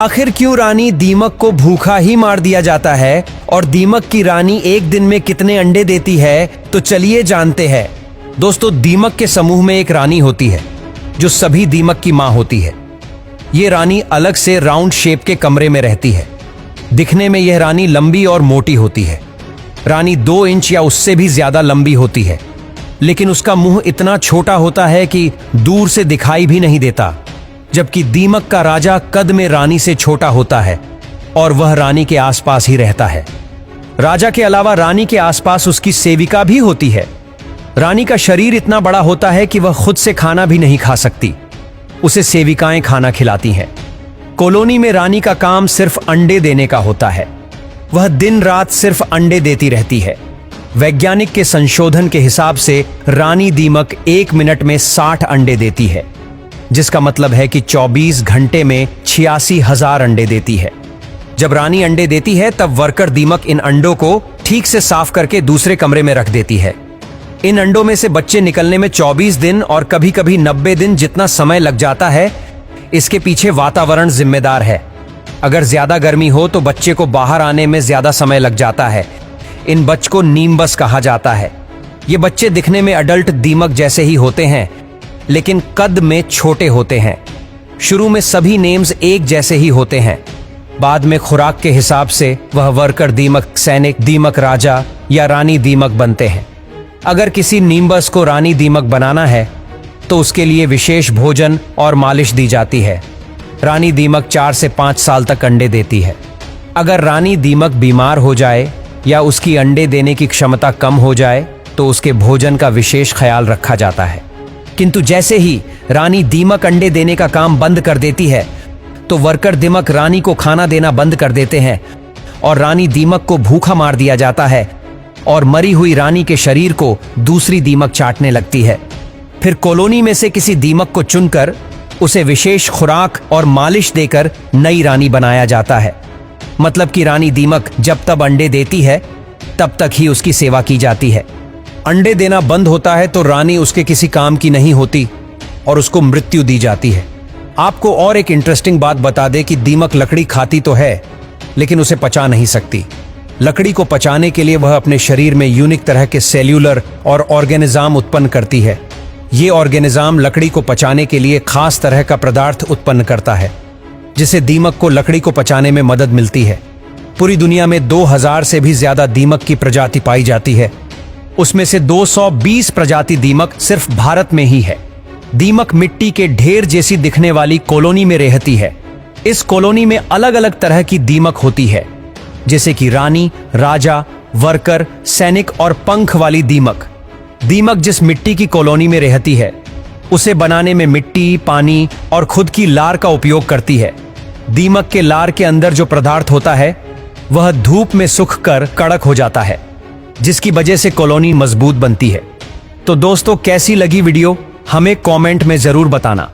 आखिर क्यों रानी दीमक को भूखा ही मार दिया जाता है और दीमक की रानी एक दिन में कितने अंडे देती है, तो चलिए जानते हैं। दोस्तों, दीमक के समूह में एक रानी होती है जो सभी दीमक की मां होती है। ये रानी अलग से राउंड शेप के कमरे में रहती है। दिखने में यह रानी लंबी और मोटी होती है। रानी 2 इंच या उससे भी ज्यादा लंबी होती है, लेकिन उसका मुंह इतना छोटा होता है कि दूर से दिखाई भी नहीं देता। जबकि दीमक का राजा कद में रानी से छोटा होता है और वह रानी के आसपास ही रहता है। राजा के अलावा रानी के आसपास उसकी सेविका भी होती है। रानी का शरीर इतना बड़ा होता है कि वह खुद से खाना भी नहीं खा सकती, उसे सेविकाएं खाना खिलाती हैं। कॉलोनी में रानी का काम सिर्फ अंडे देने का होता है। वह दिन रात सिर्फ अंडे देती रहती है। वैज्ञानिक के संशोधन के हिसाब से रानी दीमक 1 मिनट में 60 अंडे देती है, जिसका मतलब है कि 24 घंटे में 86,000 अंडे देती है। जब रानी अंडे देती है तब वर्कर दीमक इन अंडों को ठीक से साफ करके दूसरे कमरे में रख देती है। इन अंडों में से बच्चे निकलने में 24 दिन और कभी कभी 90 दिन जितना समय लग जाता है। इसके पीछे वातावरण जिम्मेदार है। अगर ज्यादा गर्मी हो तो बच्चे को बाहर आने में ज्यादा समय लग जाता है। इन बच्चों को नींबस कहा जाता है। ये बच्चे दिखने में अडल्ट दीमक जैसे ही होते हैं, लेकिन कद में छोटे होते हैं। शुरू में सभी नेम्स एक जैसे ही होते हैं। बाद में खुराक के हिसाब से वह वर्कर दीमक, सैनिक दीमक, राजा या रानी दीमक बनते हैं। अगर किसी नींबस को रानी दीमक बनाना है तो उसके लिए विशेष भोजन और मालिश दी जाती है। रानी दीमक 4 से 5 साल तक अंडे देती है। अगर रानी दीमक बीमार हो जाए या उसकी अंडे देने की क्षमता कम हो जाए तो उसके भोजन का विशेष ख्याल रखा जाता है। किंतु जैसे ही रानी दीमक अंडे देने का काम बंद कर देती है तो वर्कर दीमक रानी को खाना देना बंद कर देते हैं और रानी दीमक को भूखा मार दिया जाता है और मरी हुई रानी के शरीर को दूसरी दीमक चाटने लगती है। फिर कॉलोनी में से किसी दीमक को चुनकर उसे विशेष खुराक और मालिश देकर नई रानी बनाया जाता है। मतलब कि रानी दीमक जब तक अंडे देती है तब तक ही उसकी सेवा की जाती है। अंडे देना बंद होता है तो रानी उसके किसी काम की नहीं होती और उसको मृत्यु दी जाती है। आपको और एक इंटरेस्टिंग बात बता दे कि दीमक लकड़ी खाती तो है, लेकिन उसे पचा नहीं सकती। लकड़ी को पचाने के लिए वह अपने शरीर में यूनिक तरह के सेल्यूलर और ऑर्गेनिज्म उत्पन्न करती है। ये ऑर्गेनिज्म लकड़ी को पचाने के लिए खास तरह का पदार्थ उत्पन्न करता है, जिससे दीमक को लकड़ी को पचाने में मदद मिलती है। पूरी दुनिया में 2000 से भी ज्यादा दीमक की प्रजाति पाई जाती है। उसमें से 220 प्रजाति दीमक सिर्फ भारत में ही है। दीमक मिट्टी के ढेर जैसी दिखने वाली कॉलोनी में रहती है। इस कॉलोनी में अलग अलग तरह की दीमक होती है, जैसे कि रानी, राजा, वर्कर, सैनिक और पंख वाली दीमक। दीमक जिस मिट्टी की कॉलोनी में रहती है उसे बनाने में मिट्टी, पानी और खुद की लार का उपयोग करती है। दीमक के लार के अंदर जो पदार्थ होता है वह धूप में सूख कर कड़क हो जाता है, जिसकी वजह से कॉलोनी मजबूत बनती है। तो दोस्तों, कैसी लगी वीडियो हमें कमेंट में जरूर बताना।